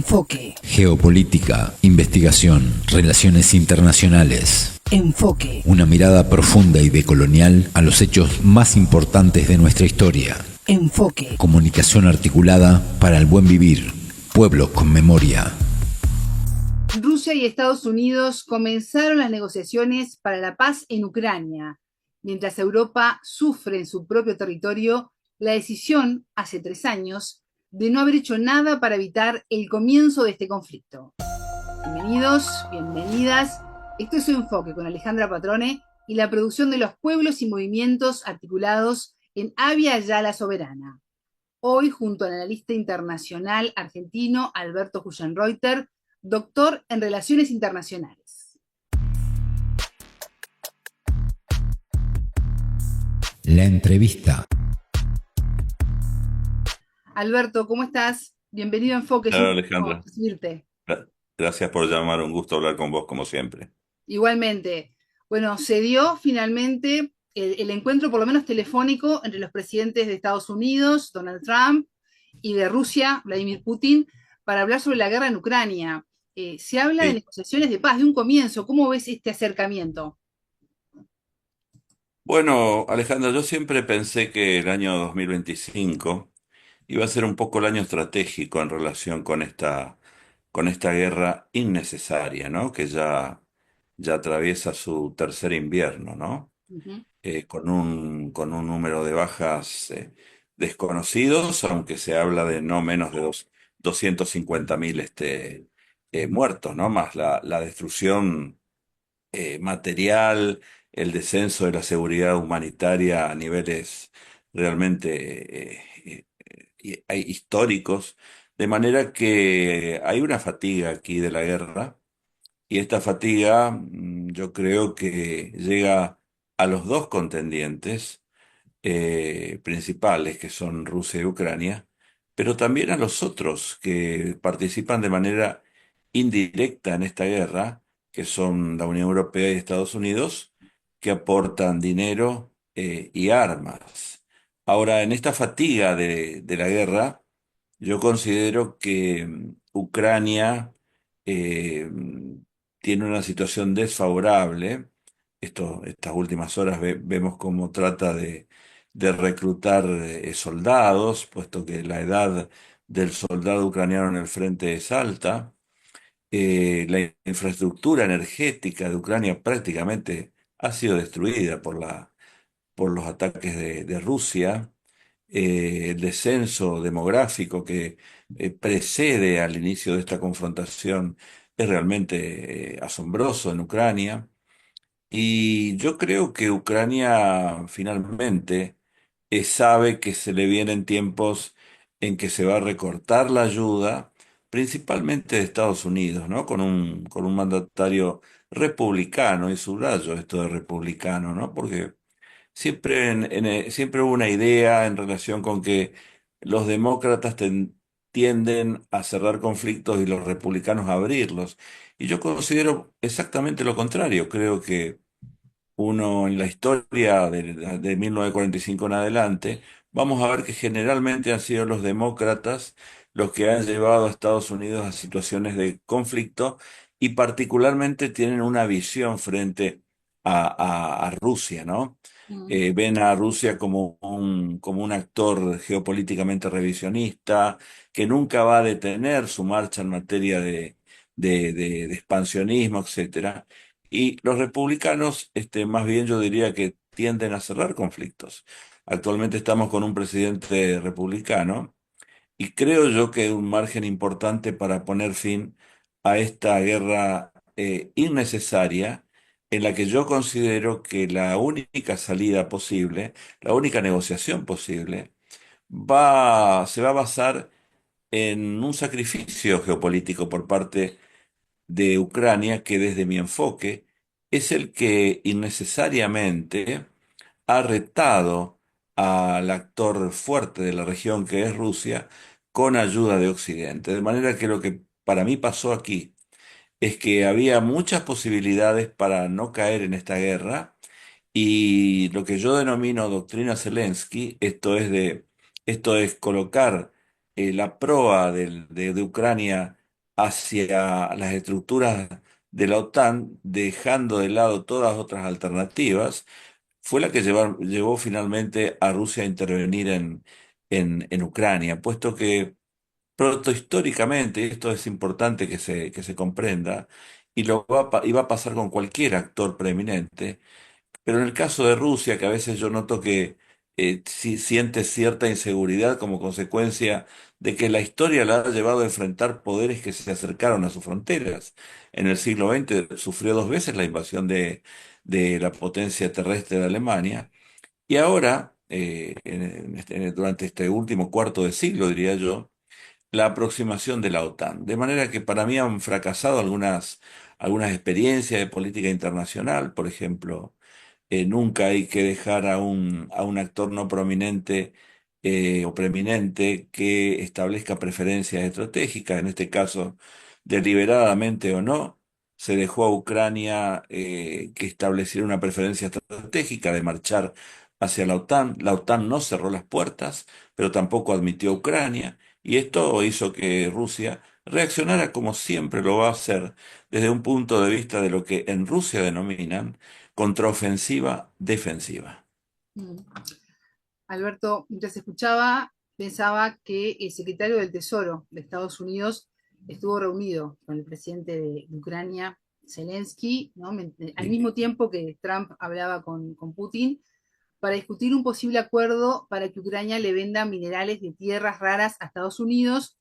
Enfoque. Geopolítica, investigación, relaciones internacionales. Enfoque. Una mirada profunda y decolonial a los hechos más importantes de nuestra historia. Enfoque. Comunicación articulada para el buen vivir. Pueblos con memoria. Rusia y Estados Unidos comenzaron las negociaciones para la paz en Ucrania, mientras Europa sufre en su propio territorio la decisión, hace 3 años, de no haber hecho nada para evitar el comienzo de este conflicto. Bienvenidos, bienvenidas. Esto es Su Enfoque con Alejandra Patrone y la producción de los pueblos y movimientos articulados en Avia Yala Soberana. Hoy, junto al analista internacional argentino Alberto Huyenreuter, doctor en Relaciones Internacionales. La entrevista. Alberto, ¿cómo estás? Bienvenido a Enfoque. Claro, Alejandra. Recibirte. Gracias por llamar, un gusto hablar con vos como siempre. Igualmente. Bueno, se dio finalmente el encuentro, por lo menos telefónico, entre los presidentes de Estados Unidos, Donald Trump, y de Rusia, Vladimir Putin, para hablar sobre la guerra en Ucrania. Se habla de Sí. negociaciones de paz, de un comienzo. ¿Cómo ves este acercamiento? Bueno, Alejandra, yo siempre pensé que el año 2025 iba a ser un poco el año estratégico en relación con esta guerra innecesaria, ¿no? Que ya atraviesa su tercer invierno, ¿no? Uh-huh. Con un número de bajas desconocidos, aunque se habla de no menos de 250.000 muertos, ¿no? Más la destrucción material, el descenso de la seguridad humanitaria a niveles realmente históricos, de manera que hay una fatiga aquí de la guerra, y esta fatiga yo creo que llega a los dos contendientes principales, que son Rusia y Ucrania, pero también a los otros que participan de manera indirecta en esta guerra, que son la Unión Europea y Estados Unidos, que aportan dinero y armas. Ahora, en esta fatiga de la guerra, yo considero que Ucrania eh, tiene una situación desfavorable. Estas últimas horas vemos cómo trata de reclutar soldados, puesto que la edad del soldado ucraniano en el frente es alta. La infraestructura energética de Ucrania prácticamente ha sido destruida por los ataques de Rusia. El descenso demográfico que precede al inicio de esta confrontación es realmente asombroso en Ucrania. Y yo creo que Ucrania finalmente sabe que se le vienen tiempos en que se va a recortar la ayuda, principalmente de Estados Unidos, ¿no? Con un mandatario republicano, y subrayo esto de republicano, ¿no? Porque siempre hubo una idea en relación con que los demócratas tienden a cerrar conflictos y los republicanos a abrirlos. Y yo considero exactamente lo contrario. Creo que uno en la historia de 1945 en adelante, vamos a ver que generalmente han sido los demócratas los que han llevado a Estados Unidos a situaciones de conflicto, y particularmente tienen una visión frente a Rusia, ¿no? Uh-huh. Ven a Rusia como un actor geopolíticamente revisionista, que nunca va a detener su marcha en materia de expansionismo, etcétera. Y los republicanos, más bien yo diría que tienden a cerrar conflictos. Actualmente estamos con un presidente republicano, y creo yo que hay un margen importante para poner fin a esta guerra innecesaria, en la que yo considero que la única salida posible, la única negociación posible, se va a basar en un sacrificio geopolítico por parte de Ucrania, que desde mi enfoque es el que innecesariamente ha retado al actor fuerte de la región, que es Rusia, con ayuda de Occidente. De manera que lo que para mí pasó aquí es que había muchas posibilidades para no caer en esta guerra, y lo que yo denomino doctrina Zelensky, esto es colocar la proa de Ucrania hacia las estructuras de la OTAN, dejando de lado todas otras alternativas, fue la que llevó finalmente a Rusia a intervenir en Ucrania, puesto que protohistóricamente, y esto es importante que se comprenda, y va a pasar con cualquier actor preeminente, pero en el caso de Rusia, que a veces yo noto que siente cierta inseguridad como consecuencia de que la historia la ha llevado a enfrentar poderes que se acercaron a sus fronteras. En el siglo XX sufrió dos veces la invasión de la potencia terrestre de Alemania, y ahora, durante este último cuarto de siglo, diría yo, la aproximación de la OTAN. De manera que para mí han fracasado algunas experiencias de política internacional, por ejemplo. Nunca hay que dejar a un actor no prominente o preeminente que establezca preferencias estratégicas, en este caso, deliberadamente o no, se dejó a Ucrania que estableciera una preferencia estratégica de marchar hacia la OTAN. La OTAN no cerró las puertas, pero tampoco admitió a Ucrania, y esto hizo que Rusia reaccionara como siempre lo va a hacer, desde un punto de vista de lo que en Rusia denominan contraofensiva defensiva. Mm. Alberto, mientras escuchaba, pensaba que el secretario del Tesoro de Estados Unidos estuvo reunido con el presidente de Ucrania, Zelensky, ¿no? Al Sí. mismo tiempo que Trump hablaba con Putin, para discutir un posible acuerdo para que Ucrania le venda minerales de tierras raras a Estados Unidos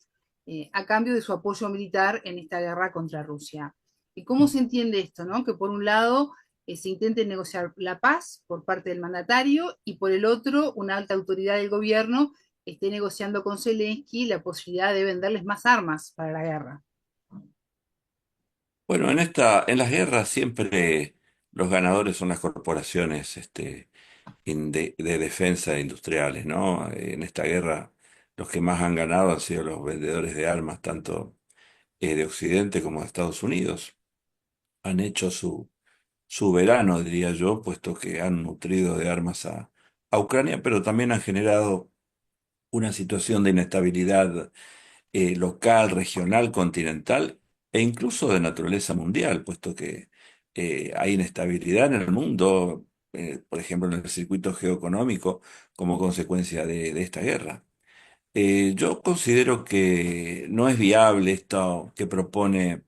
a cambio de su apoyo militar en esta guerra contra Rusia. ¿Y cómo se entiende esto, no? Que por un lado se intente negociar la paz por parte del mandatario y por el otro una alta autoridad del gobierno esté negociando con Zelensky la posibilidad de venderles más armas para la guerra. Bueno, en las guerras siempre los ganadores son las corporaciones de defensa industriales, ¿no? En esta guerra los que más han ganado han sido los vendedores de armas, tanto de Occidente como de Estados Unidos. Han hecho su verano, diría yo, puesto que han nutrido de armas a Ucrania, pero también han generado una situación de inestabilidad local, regional, continental e incluso de naturaleza mundial, puesto que hay inestabilidad en el mundo, por ejemplo, en el circuito geoeconómico, como consecuencia de esta guerra. Yo considero que no es viable esto que propone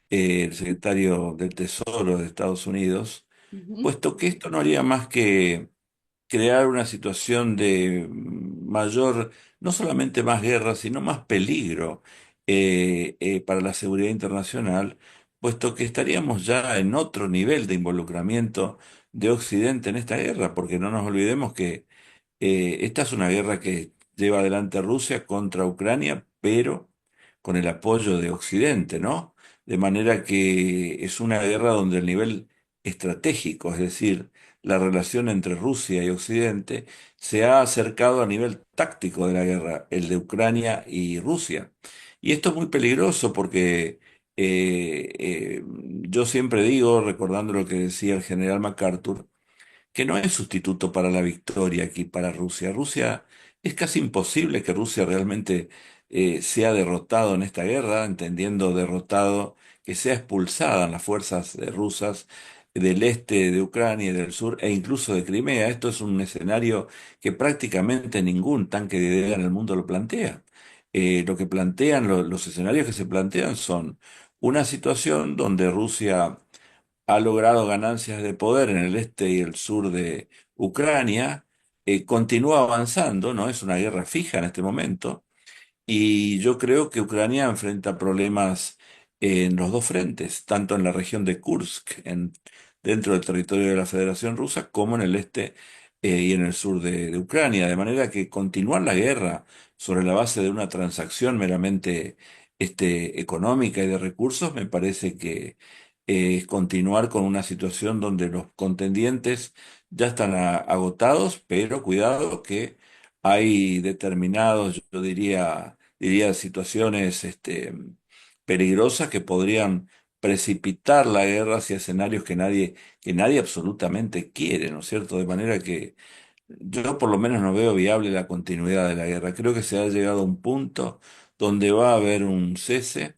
el secretario del Tesoro de Estados Unidos, Uh -huh. puesto que esto no haría más que crear una situación de mayor, no solamente más guerra, sino más peligro para la seguridad internacional, puesto que estaríamos ya en otro nivel de involucramiento de Occidente en esta guerra, porque no nos olvidemos que esta es una guerra que lleva adelante Rusia contra Ucrania, pero con el apoyo de Occidente, ¿no? De manera que es una guerra donde el nivel estratégico, es decir, la relación entre Rusia y Occidente, se ha acercado a nivel táctico de la guerra, el de Ucrania y Rusia. Y esto es muy peligroso porque yo siempre digo, recordando lo que decía el general MacArthur, que no es sustituto para la victoria aquí para Rusia. Rusia, es casi imposible que Rusia realmente sea derrotado en esta guerra, entendiendo derrotado que sea expulsada las fuerzas rusas del este de Ucrania y del sur e incluso de Crimea. Esto es un escenario que prácticamente ningún tanque de guerra en el mundo lo plantea. Lo que plantean, los escenarios que se plantean son una situación donde Rusia ha logrado ganancias de poder en el este y el sur de Ucrania, continúa avanzando, no es una guerra fija en este momento, y yo creo que Ucrania enfrenta problemas en los dos frentes, tanto en la región de Kursk, dentro del territorio de la Federación Rusa, como en el este y en el sur de Ucrania, de manera que continuar la guerra sobre la base de una transacción meramente económica y de recursos me parece que es continuar con una situación donde los contendientes ya están agotados, pero cuidado que hay determinados, yo diría situaciones peligrosas que podrían precipitar la guerra hacia escenarios que nadie absolutamente quiere, ¿no es cierto? De manera que yo por lo menos no veo viable la continuidad de la guerra. Creo que se ha llegado a un punto donde va a haber un cese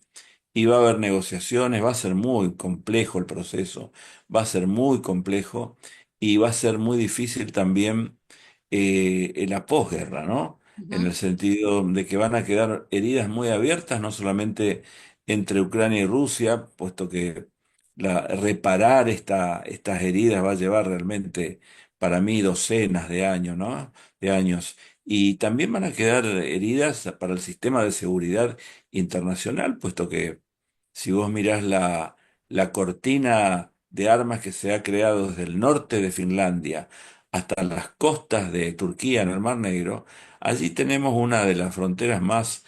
y va a haber negociaciones, va a ser muy complejo el proceso, va a ser muy complejo y va a ser muy difícil también en la posguerra, ¿no? En Ujú. el sentido de que van a quedar heridas muy abiertas, no solamente entre Ucrania y Rusia, puesto que reparar estas heridas va a llevar realmente, para mí, docenas de años, ¿no? De años. Y también van a quedar heridas para el sistema de seguridad internacional, puesto que si vos mirás la cortina de armas que se ha creado desde el norte de Finlandia hasta las costas de Turquía en el Mar Negro, allí tenemos una de las fronteras más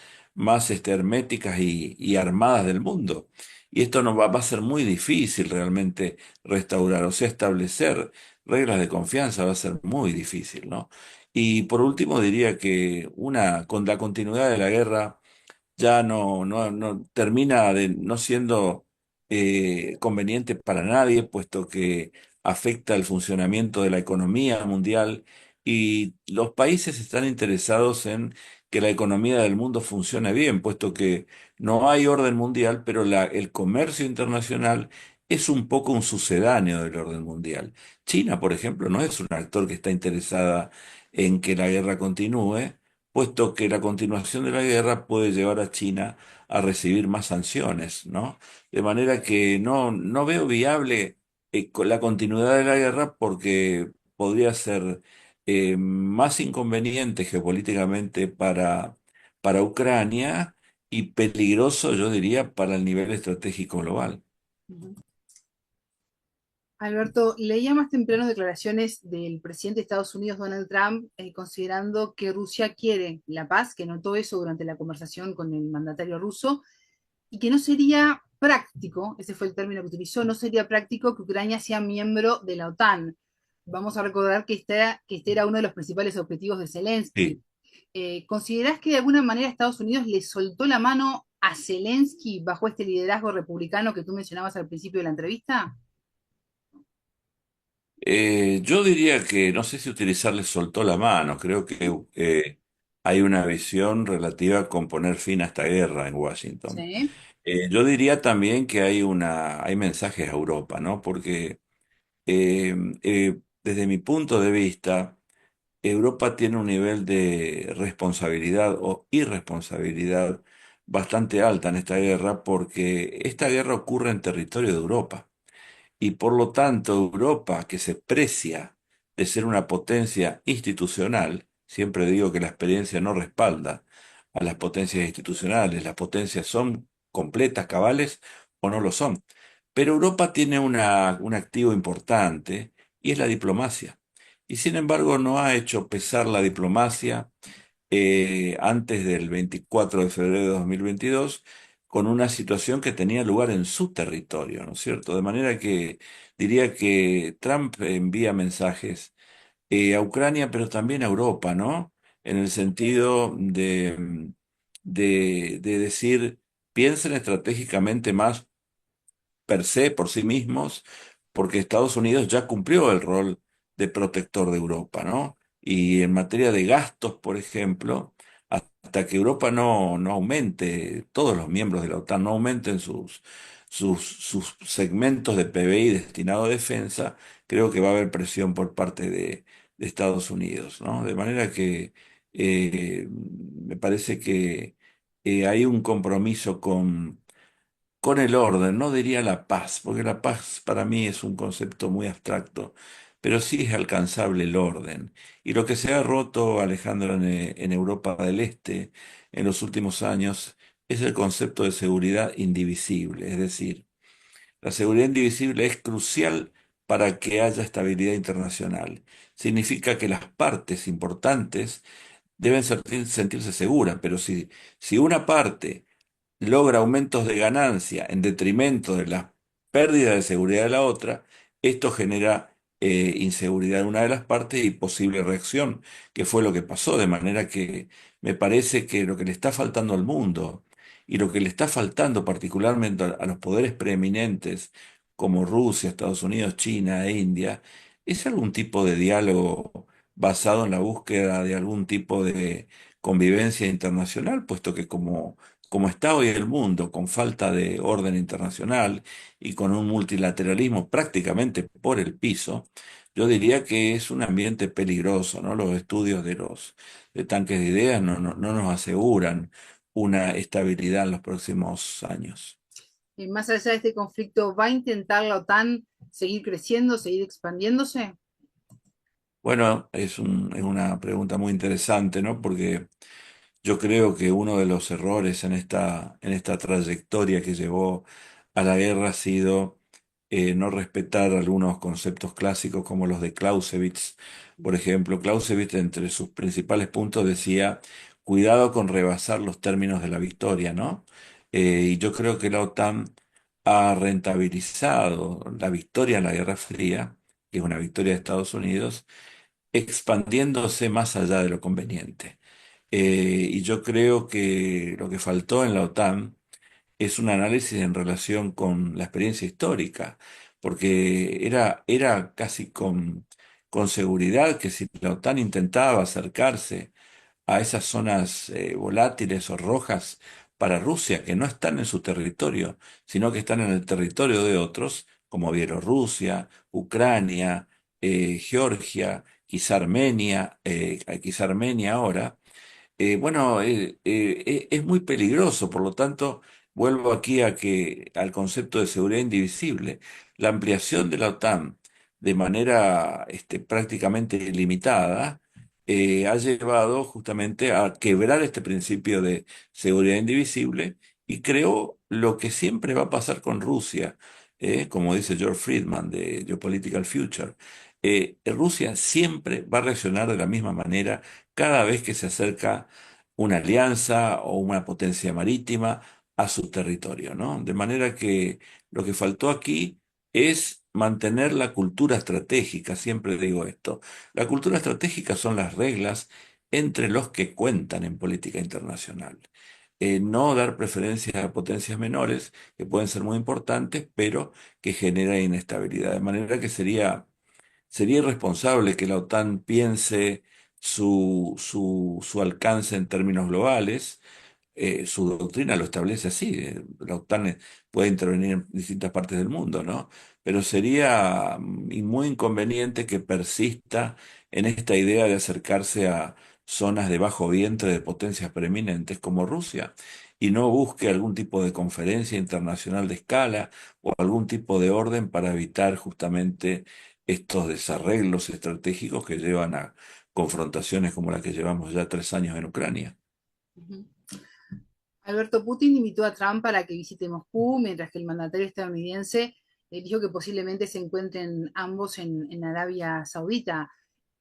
herméticas y armadas del mundo. Y esto va a ser muy difícil realmente restaurar, o sea, establecer reglas de confianza va a ser muy difícil, ¿no? Y por último diría que con la continuidad de la guerra, ya no termina de no siendo conveniente para nadie, puesto que afecta el funcionamiento de la economía mundial y los países están interesados en que la economía del mundo funcione bien, puesto que no hay orden mundial, pero el comercio internacional es un poco un sucedáneo del orden mundial. China, por ejemplo, no es un actor que está interesada en que la guerra continúe, puesto que la continuación de la guerra puede llevar a China a recibir más sanciones, ¿no? De manera que no veo viable la continuidad de la guerra porque podría ser más inconveniente geopolíticamente para Ucrania y peligroso, yo diría, para el nivel estratégico global. Ujú. Alberto, leía más temprano declaraciones del presidente de Estados Unidos, Donald Trump, considerando que Rusia quiere la paz, que notó eso durante la conversación con el mandatario ruso, y que no sería práctico, ese fue el término que utilizó, no sería práctico que Ucrania sea miembro de la OTAN. Vamos a recordar que este era uno de los principales objetivos de Zelensky. Sí. ¿Considerás que de alguna manera Estados Unidos le soltó la mano a Zelensky bajo este liderazgo republicano que tú mencionabas al principio de la entrevista? Yo diría que no sé si utilizarle soltó la mano, creo que hay una visión relativa con poner fin a esta guerra en Washington. Sí. Yo diría también que hay mensajes a Europa, ¿no? Porque desde mi punto de vista, Europa tiene un nivel de responsabilidad o irresponsabilidad bastante alta en esta guerra porque esta guerra ocurre en territorio de Europa. Y por lo tanto, Europa, que se precia de ser una potencia institucional, siempre digo que la experiencia no respalda a las potencias institucionales, las potencias son completas, cabales o no lo son. Pero Europa tiene un activo importante y es la diplomacia. Y sin embargo no ha hecho pesar la diplomacia antes del 24 de febrero de 2022 con una situación que tenía lugar en su territorio, ¿no es cierto? De manera que diría que Trump envía mensajes a Ucrania, pero también a Europa, ¿no? En el sentido de decir, piensen estratégicamente más per se, por sí mismos, porque Estados Unidos ya cumplió el rol de protector de Europa, ¿no? Y en materia de gastos, por ejemplo, hasta que Europa no aumente, todos los miembros de la OTAN no aumenten sus segmentos de PBI destinado a defensa, creo que va a haber presión por parte de Estados Unidos, ¿no? De manera que me parece que hay un compromiso con el orden, no diría la paz, porque la paz para mí es un concepto muy abstracto, pero sí es alcanzable el orden. Y lo que se ha roto, Alejandro, en Europa del Este en los últimos años es el concepto de seguridad indivisible, es decir, la seguridad indivisible es crucial para que haya estabilidad internacional. Significa que las partes importantes deben sentirse seguras, pero si una parte logra aumentos de ganancia en detrimento de la pérdida de seguridad de la otra, esto genera inseguridad en una de las partes y posible reacción, que fue lo que pasó, de manera que me parece que lo que le está faltando al mundo y lo que le está faltando particularmente a los poderes preeminentes como Rusia, Estados Unidos, China e India, es algún tipo de diálogo basado en la búsqueda de algún tipo de convivencia internacional, puesto que como como está hoy el mundo, con falta de orden internacional y con un multilateralismo prácticamente por el piso, yo diría que es un ambiente peligroso, ¿no? Los estudios de tanques de ideas no nos aseguran una estabilidad en los próximos años. Más allá de este conflicto, ¿va a intentar la OTAN seguir creciendo, seguir expandiéndose? Bueno, es una pregunta muy interesante, ¿no? Porque yo creo que uno de los errores en esta trayectoria que llevó a la guerra ha sido no respetar algunos conceptos clásicos como los de Clausewitz. Por ejemplo, Clausewitz entre sus principales puntos decía, cuidado con rebasar los términos de la victoria, ¿no? Y yo creo que la OTAN ha rentabilizado la victoria en la Guerra Fría, que es una victoria de Estados Unidos, expandiéndose más allá de lo conveniente. Y yo creo que lo que faltó en la OTAN es un análisis en relación con la experiencia histórica, porque era casi con seguridad que si la OTAN intentaba acercarse a esas zonas volátiles o rojas para Rusia, que no están en su territorio, sino que están en el territorio de otros, como Bielorrusia, Ucrania, Georgia, quizá Armenia ahora. Bueno, es muy peligroso, por lo tanto, vuelvo aquí al concepto de seguridad indivisible. La ampliación de la OTAN de manera prácticamente ilimitada ha llevado justamente a quebrar este principio de seguridad indivisible y creó lo que siempre va a pasar con Rusia, como dice George Friedman de Geopolitical Future. Rusia siempre va a reaccionar de la misma manera cada vez que se acerca una alianza o una potencia marítima a su territorio, ¿no? De manera que lo que faltó aquí es mantener la cultura estratégica, siempre digo esto. La cultura estratégica son las reglas entre los que cuentan en política internacional. No dar preferencias a potencias menores, que pueden ser muy importantes, pero que generan inestabilidad. De manera que sería irresponsable que la OTAN piense su alcance en términos globales. Su doctrina lo establece así. La OTAN puede intervenir en distintas partes del mundo, ¿no? Pero sería muy inconveniente que persista en esta idea de acercarse a zonas de bajo vientre de potencias preeminentes como Rusia y no busque algún tipo de conferencia internacional de escala o algún tipo de orden para evitar justamente estos desarreglos estratégicos que llevan a confrontaciones como la que llevamos ya 3 años en Ucrania. Ujú. Alberto Putin invitó a Trump para que visite Moscú, mientras que el mandatario estadounidense dijo que posiblemente se encuentren ambos en Arabia Saudita.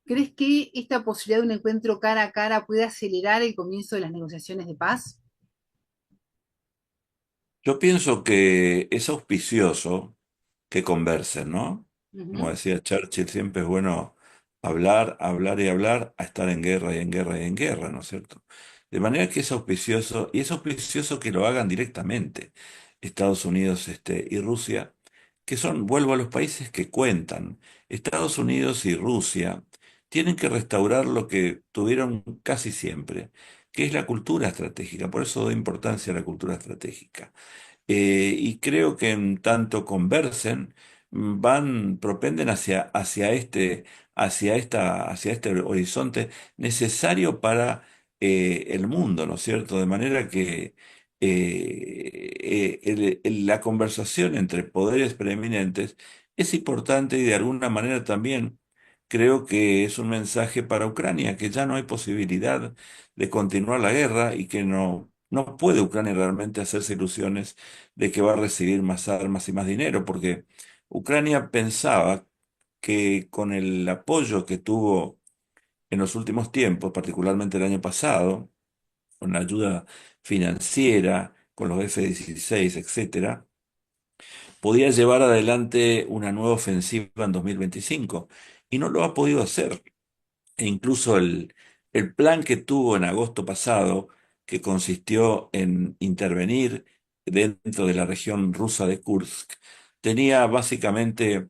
¿Crees que esta posibilidad de un encuentro cara a cara puede acelerar el comienzo de las negociaciones de paz? Yo pienso que es auspicioso que conversen, ¿no? Como Ujú. decía Churchill, siempre es bueno hablar, hablar y hablar, a estar en guerra y en guerra y en guerra, ¿no es cierto? De manera que es auspicioso, y es auspicioso que lo hagan directamente Estados Unidos, y Rusia, que son, vuelvo a los países que cuentan. Estados Unidos y Rusia tienen que restaurar lo que tuvieron casi siempre, que es la cultura estratégica. Por eso doy importancia a la cultura estratégica. Y creo que en tanto conversen, propenden hacia este horizonte necesario para el mundo, ¿no es cierto? De manera que la conversación entre poderes preeminentes es importante y de alguna manera también creo que es un mensaje para Ucrania, que ya no hay posibilidad de continuar la guerra y que no puede Ucrania realmente hacerse ilusiones de que va a recibir más armas y más dinero, porque Ucrania pensaba que con el apoyo que tuvo en los últimos tiempos, particularmente el año pasado, con la ayuda financiera, con los F-16, etcétera, podía llevar adelante una nueva ofensiva en 2025 y no lo ha podido hacer. E incluso el plan que tuvo en agosto pasado, que consistió en intervenir dentro de la región rusa de Kursk, tenía básicamente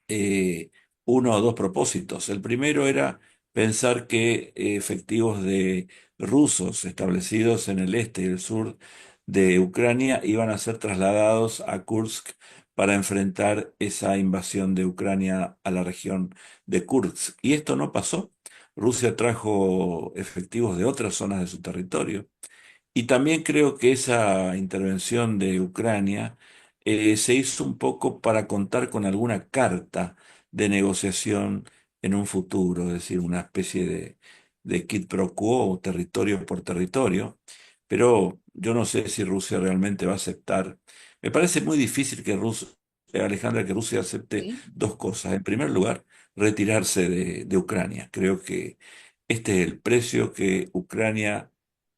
eh, uno o dos propósitos. El primero era pensar que efectivos de rusos establecidos en el este y el sur de Ucrania iban a ser trasladados a Kursk para enfrentar esa invasión de Ucrania a la región de Kursk. Y esto no pasó. Rusia trajo efectivos de otras zonas de su territorio. Y también creo que esa intervención de Ucrania se hizo un poco para contar con alguna carta de negociación en un futuro, es decir, una especie de quid pro quo, territorio por territorio, pero yo no sé si Rusia realmente va a aceptar. Me parece muy difícil que Alejandra, que Rusia acepte ¿Sí? dos cosas. En primer lugar, retirarse de Ucrania. Creo que este es el precio que Ucrania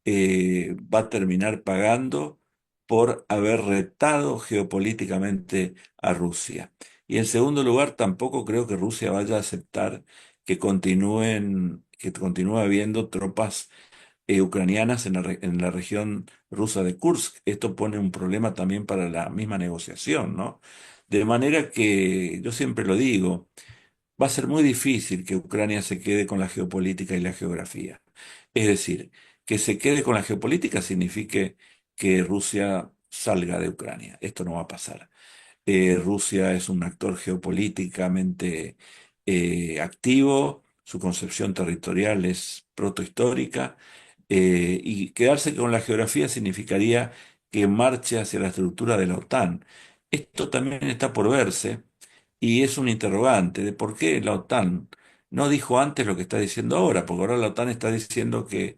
va a terminar pagando por haber retado geopolíticamente a Rusia. Y en segundo lugar, tampoco creo que Rusia vaya a aceptar que continúe habiendo tropas ucranianas en la región rusa de Kursk. Esto pone un problema también para la misma negociación, ¿no? De manera que yo siempre lo digo, va a ser muy difícil que Ucrania se quede con la geopolítica y la geografía. Es decir, que se quede con la geopolítica signifique que Rusia salga de Ucrania. Esto no va a pasar. Rusia es un actor geopolíticamente activo, su concepción territorial es protohistórica, y quedarse con la geografía significaría que marche hacia la estructura de la OTAN. Esto también está por verse y es un interrogante de por qué la OTAN no dijo antes lo que está diciendo ahora, porque ahora la OTAN está diciendo que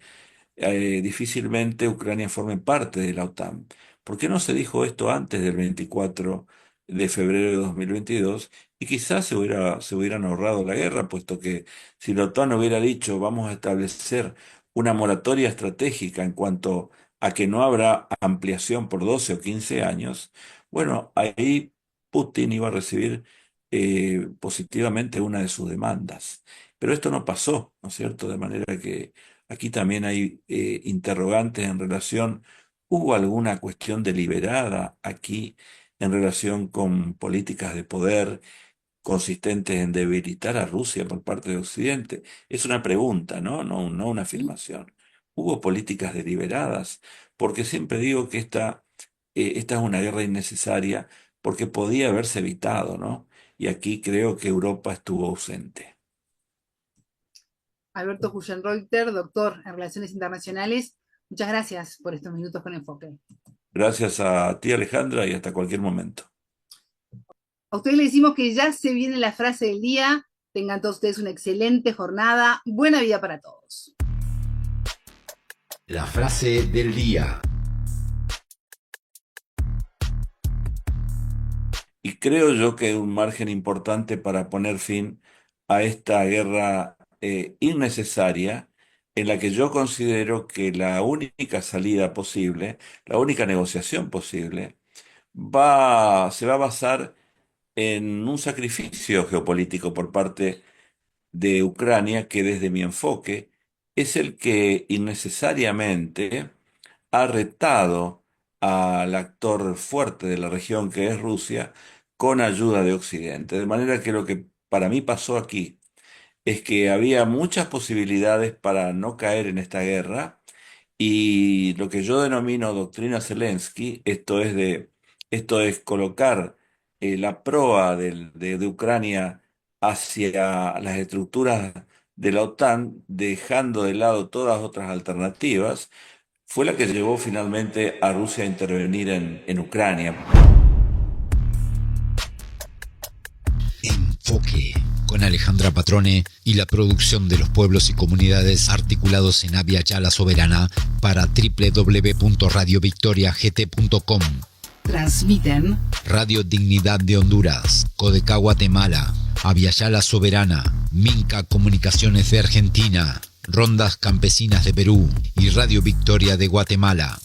difícilmente Ucrania forme parte de la OTAN. ¿Por qué no se dijo esto antes del 24 de febrero de 2022? Y quizás se hubieran ahorrado la guerra, puesto que si la OTAN hubiera dicho vamos a establecer una moratoria estratégica en cuanto a que no habrá ampliación por 12 o 15 años, bueno, ahí Putin iba a recibir positivamente una de sus demandas. Pero esto no pasó, ¿no es cierto? De manera que aquí también hay interrogantes en relación, ¿hubo alguna cuestión deliberada aquí en relación con políticas de poder consistentes en debilitar a Rusia por parte de Occidente? Es una pregunta, ¿no? No una ¿Sí? afirmación. ¿Hubo políticas deliberadas? Porque siempre digo que esta es una guerra innecesaria porque podía haberse evitado, ¿no? Y aquí creo que Europa estuvo ausente. Alberto Hugenreuter, doctor en Relaciones Internacionales, muchas gracias por estos minutos con enfoque. Gracias a ti, Alejandra, y hasta cualquier momento. A ustedes les decimos que ya se viene la frase del día. Tengan todos ustedes una excelente jornada. Buena vida para todos. La frase del día. Y creo yo que hay un margen importante para poner fin a esta guerra innecesaria, en la que yo considero que la única salida posible, la única negociación posible, se va a basar en un sacrificio geopolítico por parte de Ucrania, que desde mi enfoque es el que innecesariamente ha retado al actor fuerte de la región, que es Rusia, con ayuda de Occidente. De manera que lo que para mí pasó aquí es que había muchas posibilidades para no caer en esta guerra, y lo que yo denomino doctrina Zelensky, esto es colocar la proa de Ucrania hacia las estructuras de la OTAN, dejando de lado todas otras alternativas, fue la que llevó finalmente a Rusia a intervenir en Ucrania. Enfoque. Con Alejandra Patrone y la producción de los pueblos y comunidades articulados en Abya Yala Soberana para www.radiovictoriagt.com. Transmiten Radio Dignidad de Honduras, Codecá Guatemala, Abya Yala Soberana, Minca Comunicaciones de Argentina, Rondas Campesinas de Perú y Radio Victoria de Guatemala.